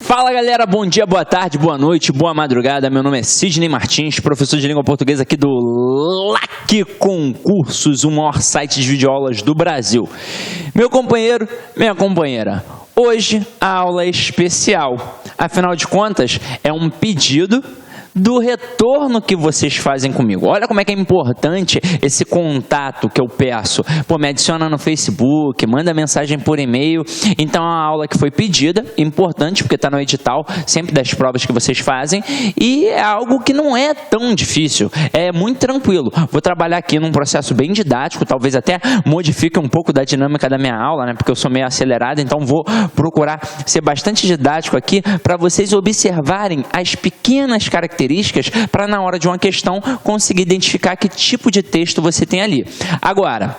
Fala galera, bom dia, boa tarde, boa noite, boa madrugada. Meu nome é Sidney Martins, professor de língua portuguesa aqui do LAC Concursos, o maior site de videoaulas do Brasil. Meu companheiro, minha companheira, hoje a aula é especial. Afinal de contas, é um pedido do retorno que vocês fazem comigo. Olha como é que é importante esse contato que eu peço. Pô, me adiciona no Facebook, manda mensagem por e-mail. Então, é uma aula que foi pedida, importante, porque está no edital, sempre das provas que vocês fazem, e é algo que não é tão difícil, é muito tranquilo. Vou trabalhar aqui num processo bem didático, talvez até modifique um pouco da dinâmica da minha aula, né, porque eu sou meio acelerado, então vou procurar ser bastante didático aqui para vocês observarem as pequenas características para, na hora de uma questão, conseguir identificar que tipo de texto você tem ali. Agora,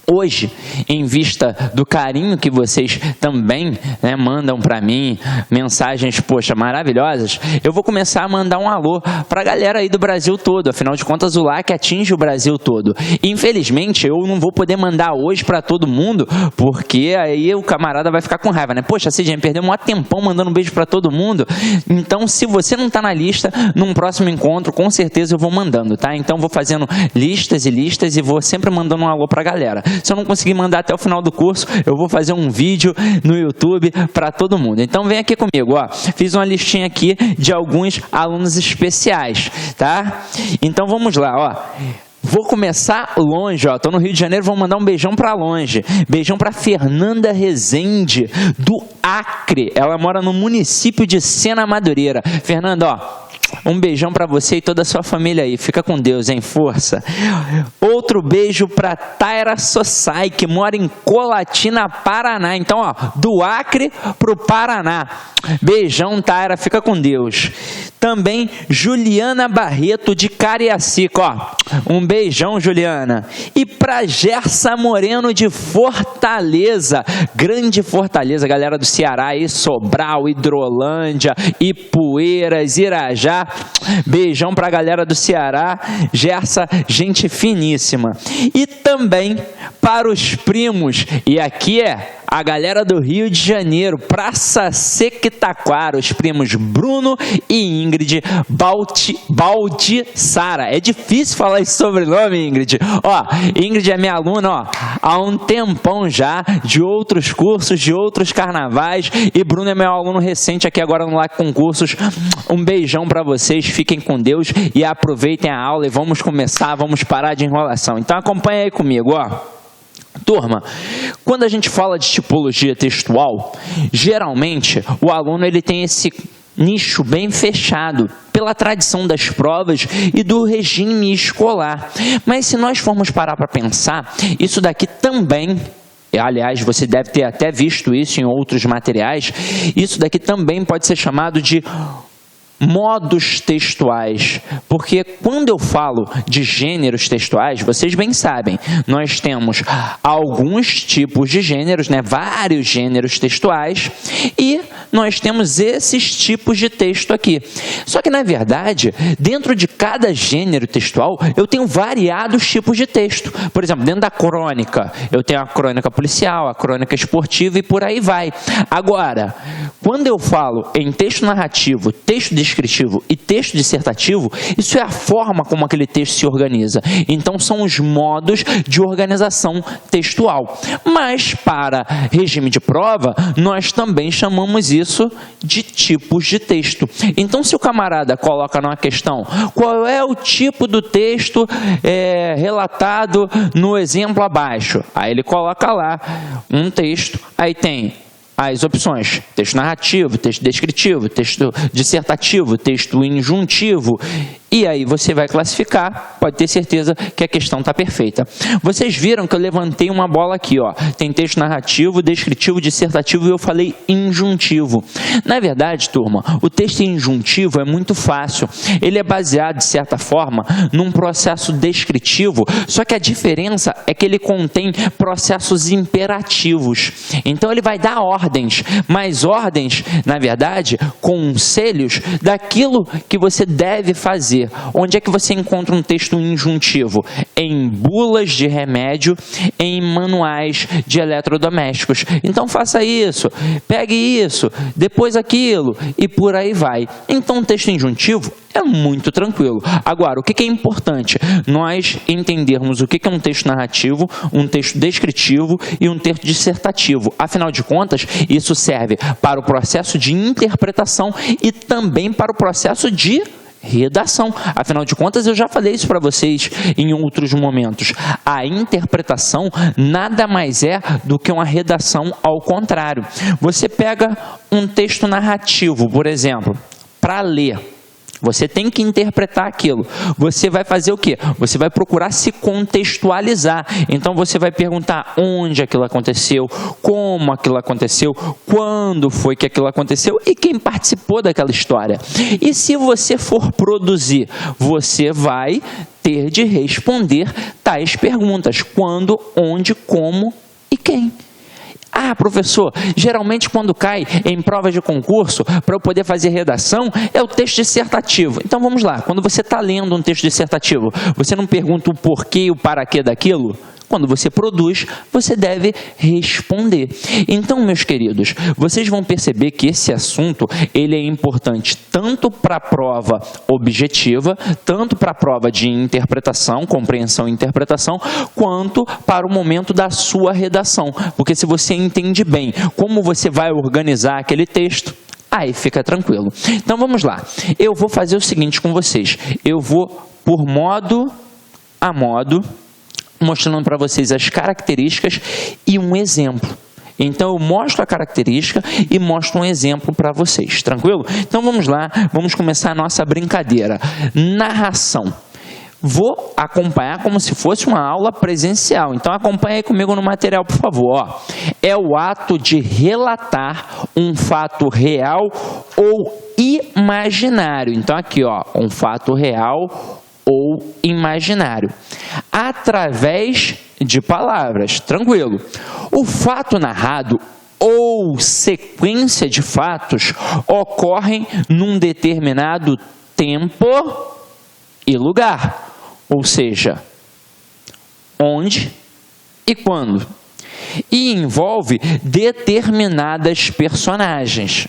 hoje, em vista do carinho que vocês também mandam para mim, mensagens, poxa, maravilhosas, eu vou começar a mandar um alô para a galera aí do Brasil todo. Afinal de contas, o LAC atinge o Brasil todo. Infelizmente, eu não vou poder mandar hoje para todo mundo, porque aí o camarada vai ficar com raiva, né? Poxa, Sidney, perdeu um tempão mandando um beijo para todo mundo. Então, se você não está na lista, num próximo encontro, com certeza eu vou mandando, tá? Então, vou fazendo listas e listas e vou sempre mandando um alô para a galera. Se eu não conseguir mandar até o final do curso, eu vou fazer um vídeo no YouTube para todo mundo. Então vem aqui comigo, ó. Fiz uma listinha aqui de alguns alunos especiais, tá? Então vamos lá, ó. Vou começar longe, ó. Tô no Rio de Janeiro, vou mandar um beijão para longe. Beijão para Fernanda Rezende, do Acre. Ela mora no município de Sena Madureira. Fernanda, ó, um beijão para você e toda a sua família aí. Fica com Deus, hein? Força. Outro beijo para Taira Sossai, que mora em Colatina, Paraná. Então, ó, do Acre pro Paraná. Beijão, Taira. Fica com Deus. Também Juliana Barreto, de Cariacica, ó. Um beijão, Juliana. E para Gersa Moreno, de Fortaleza. Grande Fortaleza, galera do Ceará aí, Sobral, Hidrolândia, Ipueiras, Irajá. Beijão pra galera do Ceará. Gersa, gente finíssima. E também para os primos, e aqui é a galera do Rio de Janeiro, Praça Seca, Taquara, os primos Bruno e Ingrid Baldissara. É difícil falar esse sobrenome, Ingrid. Ó, Ingrid é minha aluna, ó, há um tempão já, de outros cursos, de outros carnavais, e Bruno é meu aluno recente aqui agora no LAC Concursos. Um beijão para vocês, fiquem com Deus e aproveitem a aula e vamos começar, vamos parar de enrolação. Então acompanha aí comigo, ó. Turma, quando a gente fala de tipologia textual, geralmente o aluno ele tem esse nicho bem fechado pela tradição das provas e do regime escolar. Mas se nós formos parar para pensar, isso daqui também, aliás, você deve ter até visto isso em outros materiais, isso daqui também pode ser chamado de modos textuais, porque quando eu falo de gêneros textuais, vocês bem sabem, nós temos alguns tipos de gêneros, vários gêneros textuais, e nós temos esses tipos de texto aqui. Só que, na verdade, dentro de cada gênero textual, eu tenho variados tipos de texto. Por exemplo, dentro da crônica, eu tenho a crônica policial, a crônica esportiva e por aí vai. Agora, quando eu falo em texto narrativo, texto descritivo e texto dissertativo, isso é a forma como aquele texto se organiza. Então, são os modos de organização textual. Mas, para regime de prova, nós também chamamos isso de tipos de texto. Então, se o camarada coloca numa questão qual é o tipo do texto relatado no exemplo abaixo, aí ele coloca lá um texto, aí tem as opções: texto narrativo, texto descritivo, texto dissertativo, texto injuntivo. E aí você vai classificar, pode ter certeza que a questão está perfeita. Vocês viram que eu levantei uma bola aqui, ó. Tem texto narrativo, descritivo, dissertativo e eu falei injuntivo. Na verdade, turma, o texto injuntivo é muito fácil. Ele é baseado, de certa forma, num processo descritivo, só que a diferença é que ele contém processos imperativos. Então ele vai dar ordem ordens, mas ordens, na verdade, conselhos daquilo que você deve fazer. Onde é que você encontra um texto injuntivo? Em bulas de remédio, em manuais de eletrodomésticos. Então faça isso, pegue isso, depois aquilo e por aí vai. Então o texto injuntivo é muito tranquilo. Agora, o que é importante? Nós entendermos o que é um texto narrativo, um texto descritivo e um texto dissertativo. Afinal de contas, isso serve para o processo de interpretação e também para o processo de redação. Afinal de contas, eu já falei isso para vocês em outros momentos. A interpretação nada mais é do que uma redação ao contrário. Você pega um texto narrativo, por exemplo, para ler. Você tem que interpretar aquilo. Você vai fazer o quê? Você vai procurar se contextualizar. Então você vai perguntar onde aquilo aconteceu, como aquilo aconteceu, quando foi que aquilo aconteceu e quem participou daquela história. E se você for produzir, você vai ter de responder tais perguntas: quando, onde, como e quem. Ah, professor, geralmente quando cai em prova de concurso, para eu poder fazer redação, é o texto dissertativo. Então vamos lá, quando você está lendo um texto dissertativo, você não pergunta o porquê e o para quê daquilo? Quando você produz, você deve responder. Então, meus queridos, vocês vão perceber que esse assunto ele é importante tanto para a prova objetiva, tanto para a prova de interpretação, compreensão e interpretação, quanto para o momento da sua redação. Porque se você entende bem como você vai organizar aquele texto, aí fica tranquilo. Então, vamos lá. Eu vou fazer o seguinte com vocês. Eu vou, por modo a modo, mostrando para vocês as características e um exemplo. Então eu mostro a característica e mostro um exemplo para vocês, tranquilo? Então vamos lá, vamos começar a nossa brincadeira. Narração. Vou acompanhar como se fosse uma aula presencial. Então acompanha aí comigo no material, por favor. Ó, é o ato de relatar um fato real ou imaginário. Então aqui, ó, um fato real ou imaginário, através de palavras, tranquilo. O fato narrado ou sequência de fatos ocorrem num determinado tempo e lugar, ou seja, onde e quando, e envolve determinadas personagens.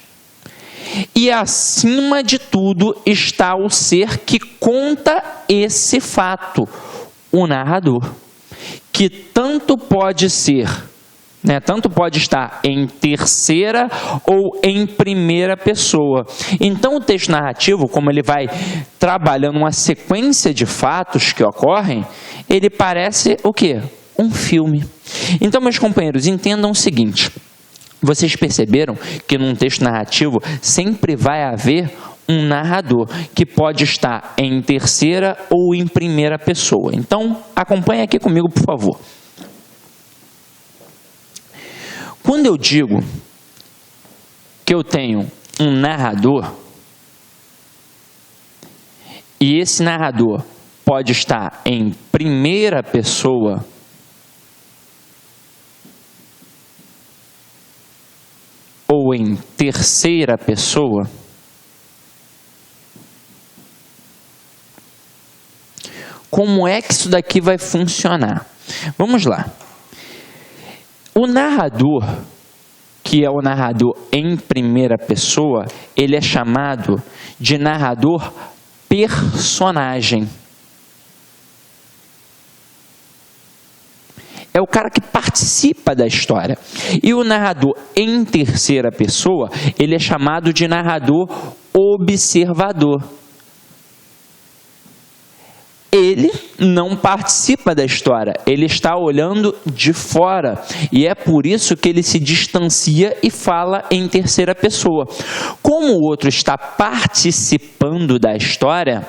E acima de tudo está o ser que conta esse fato, o narrador, que tanto pode ser, tanto pode estar em terceira ou em primeira pessoa. Então o texto narrativo, como ele vai trabalhando uma sequência de fatos que ocorrem, ele parece o quê? Um filme. Então, meus companheiros, entendam o seguinte: vocês perceberam que num texto narrativo sempre vai haver um narrador que pode estar em terceira ou em primeira pessoa. Então, acompanhe aqui comigo, por favor. Quando eu digo que eu tenho um narrador, e esse narrador pode estar em primeira pessoa, ou em terceira pessoa, como é que isso daqui vai funcionar? Vamos lá. O narrador, que é o narrador em primeira pessoa, ele é chamado de narrador personagem. É o cara que participa da história. E o narrador em terceira pessoa, ele é chamado de narrador observador. Ele não participa da história, ele está olhando de fora. E é por isso que ele se distancia e fala em terceira pessoa. Como o outro está participando da história,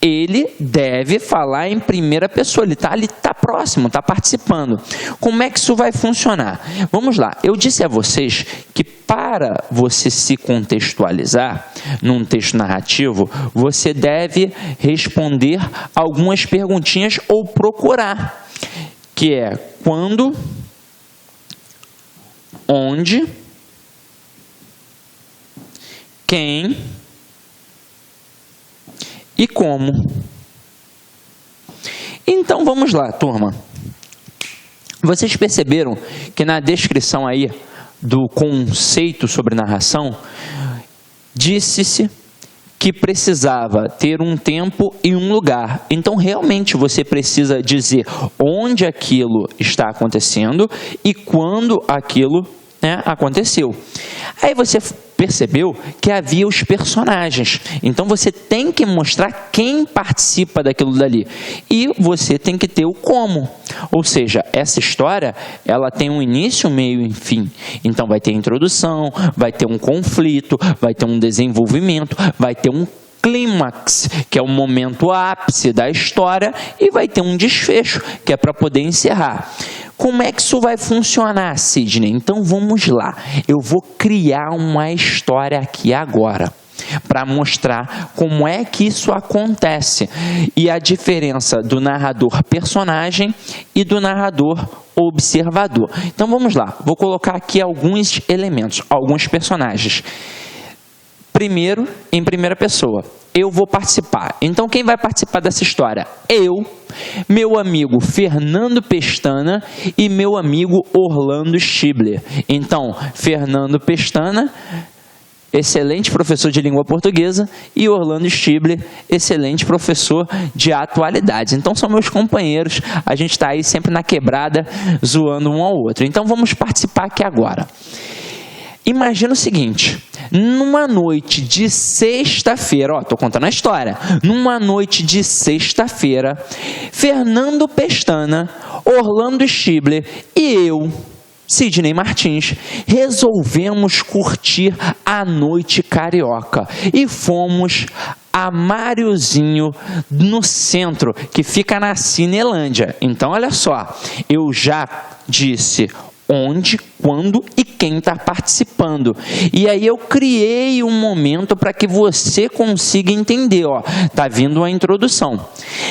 ele deve falar em primeira pessoa. Ele está ali, está próximo, está participando. Como é que isso vai funcionar? Vamos lá. Eu disse a vocês que para você se contextualizar num texto narrativo, você deve responder algumas perguntinhas ou procurar, que é quando, onde quem e como. Então vamos lá, turma. Vocês perceberam que na descrição aí do conceito sobre narração, disse-se que precisava ter um tempo e um lugar. Então, realmente, você precisa dizer onde aquilo está acontecendo e quando aquilo aconteceu. Aí você percebeu que havia os personagens. Então, você tem que mostrar quem participa daquilo dali. E você tem que ter o como. Ou seja, essa história, ela tem um início, meio e fim. Então, vai ter introdução, vai ter um conflito, vai ter um desenvolvimento, vai ter um clímax, que é o momento ápice da história, e vai ter um desfecho, que é para poder encerrar. Como é que isso vai funcionar, Sidney? Então vamos lá. Eu vou criar uma história aqui agora, para mostrar como é que isso acontece e a diferença do narrador personagem e do narrador observador. Então vamos lá. Vou colocar aqui alguns elementos, alguns personagens. Primeiro, em primeira pessoa, eu vou participar. Então, quem vai participar dessa história? Eu, meu amigo Fernando Pestana e meu amigo Orlando Schibler. Então, Fernando Pestana, excelente professor de língua portuguesa, e Orlando Schibler, excelente professor de atualidades. Então, são meus companheiros, a gente está aí sempre na quebrada, zoando um ao outro. Então, vamos participar aqui agora. Imagina o seguinte, numa noite de sexta-feira, estou contando a história, numa noite de sexta-feira, Fernando Pestana, Orlando Schibler e eu, Sidney Martins, resolvemos curtir a noite carioca e fomos a Mariozinho, no centro, que fica na Cinelândia. Então, olha só, eu já disse onde, quando e quem está participando. E aí eu criei um momento para que você consiga entender. Tá vindo a introdução.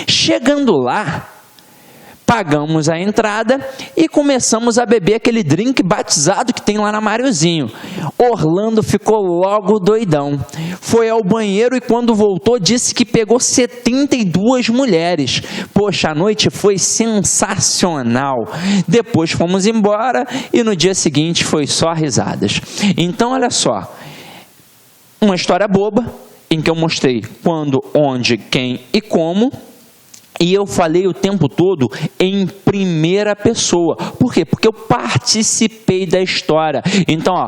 Chegando lá, pagamos a entrada e começamos a beber aquele drink batizado que tem lá na Mariozinho. Orlando ficou logo doidão. Foi ao banheiro e quando voltou disse que pegou 72 mulheres. Poxa, a noite foi sensacional. Depois fomos embora e no dia seguinte foi só risadas. Então, olha só. Uma história boba em que eu mostrei quando, onde, quem e como. E eu falei o tempo todo em primeira pessoa. Por quê? Porque eu participei da história. Então,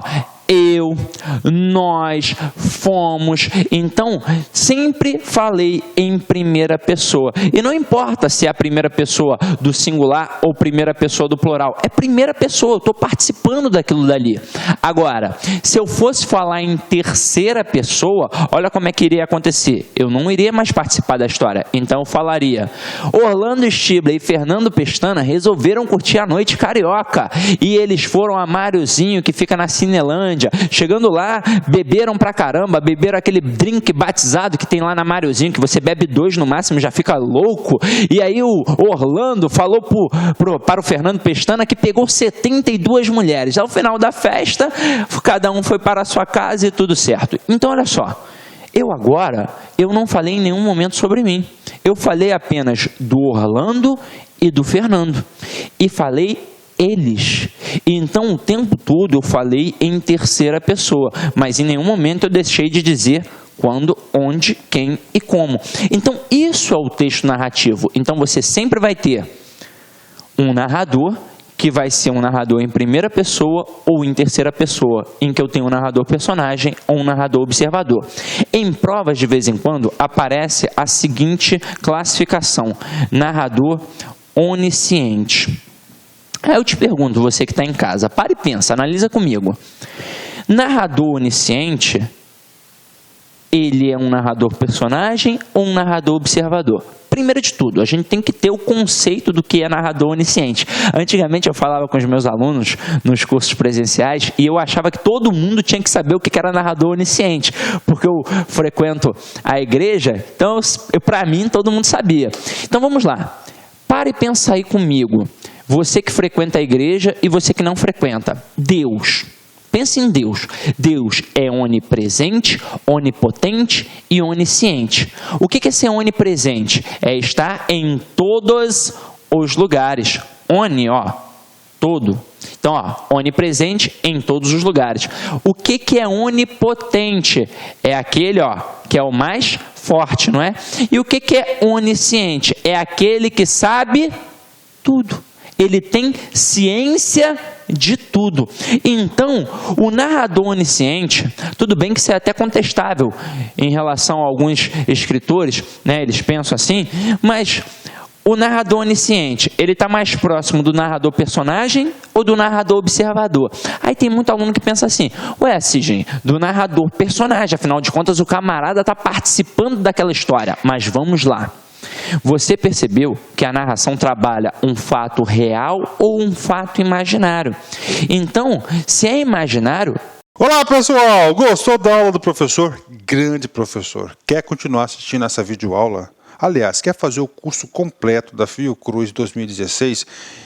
eu, nós, fomos. Então, sempre falei em primeira pessoa. E não importa se é a primeira pessoa do singular ou primeira pessoa do plural. É primeira pessoa, eu estou participando daquilo dali. Agora, se eu fosse falar em terceira pessoa, olha como é que iria acontecer. Eu não iria mais participar da história. Então, eu falaria: Orlando Schibler e Fernando Pestana resolveram curtir a noite carioca. E eles foram a Mariozinho, que fica na Cinelândia. Chegando lá, beberam pra caramba, beberam aquele drink batizado que tem lá na Mariozinho, que você bebe 2 no máximo, já fica louco. E aí o Orlando falou para o Fernando Pestana que pegou 72 mulheres. Ao final da festa, cada um foi para a sua casa e tudo certo. Então, olha só, eu não falei em nenhum momento sobre mim. Eu falei apenas do Orlando e do Fernando. E falei eles. Então, o tempo todo eu falei em terceira pessoa, mas em nenhum momento eu deixei de dizer quando, onde, quem e como. Então, isso é o texto narrativo. Então, você sempre vai ter um narrador, que vai ser um narrador em primeira pessoa ou em terceira pessoa, em que eu tenho um narrador personagem ou um narrador observador. Em provas, de vez em quando, aparece a seguinte classificação: narrador onisciente. Aí eu te pergunto, você que está em casa, para e pensa, analisa comigo. Narrador onisciente, ele é um narrador personagem ou um narrador observador? Primeiro de tudo, a gente tem que ter o conceito do que é narrador onisciente. Antigamente eu falava com os meus alunos nos cursos presenciais e eu achava que todo mundo tinha que saber o que era narrador onisciente, porque eu frequento a igreja, então para mim todo mundo sabia. Então vamos lá, para e pensa aí comigo. Você que frequenta a igreja e você que não frequenta. Deus. pensa em Deus. Deus é onipresente, onipotente e onisciente. O que é ser onipresente? É estar em todos os lugares. Oni, ó, todo. Então, ó, onipresente em todos os lugares. O que é onipotente? É aquele, ó, que é o mais forte, não é? E o que é onisciente? É aquele que sabe tudo. Ele tem ciência de tudo. Então, o narrador onisciente, tudo bem que isso é até contestável em relação a alguns escritores, né? Eles pensam assim, mas o narrador onisciente, ele está mais próximo do narrador personagem ou do narrador observador? Aí tem muito aluno que pensa assim, ué, Sidney, do narrador personagem, afinal de contas o camarada está participando daquela história. Mas vamos lá. Você percebeu que a narração trabalha um fato real ou um fato imaginário? Então, se é imaginário... Olá pessoal, gostou da aula do professor? Grande professor, quer continuar assistindo essa videoaula? Aliás, quer fazer o curso completo da Fiocruz 2016?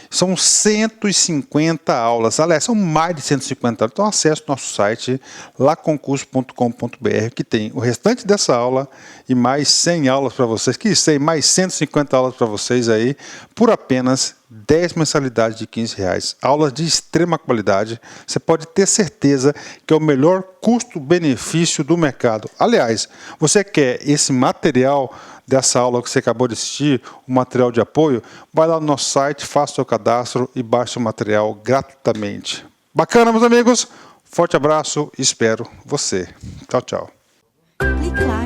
São 150 aulas, aliás, são mais de 150 aulas. Então acesse o nosso site, laconcurso.com.br, que tem o restante dessa aula e mais 100 aulas para vocês, que tem mais 150 aulas para vocês aí, por apenas 10 mensalidades de R$15. Aulas de extrema qualidade, você pode ter certeza que é o melhor custo-benefício do mercado. Aliás, você quer esse material dessa aula que você acabou de assistir, o material de apoio, vai lá no nosso site, faça o seu cadastro e baixe o material gratuitamente. Bacana, meus amigos? Forte abraço e espero você. Tchau, tchau. Clique lá.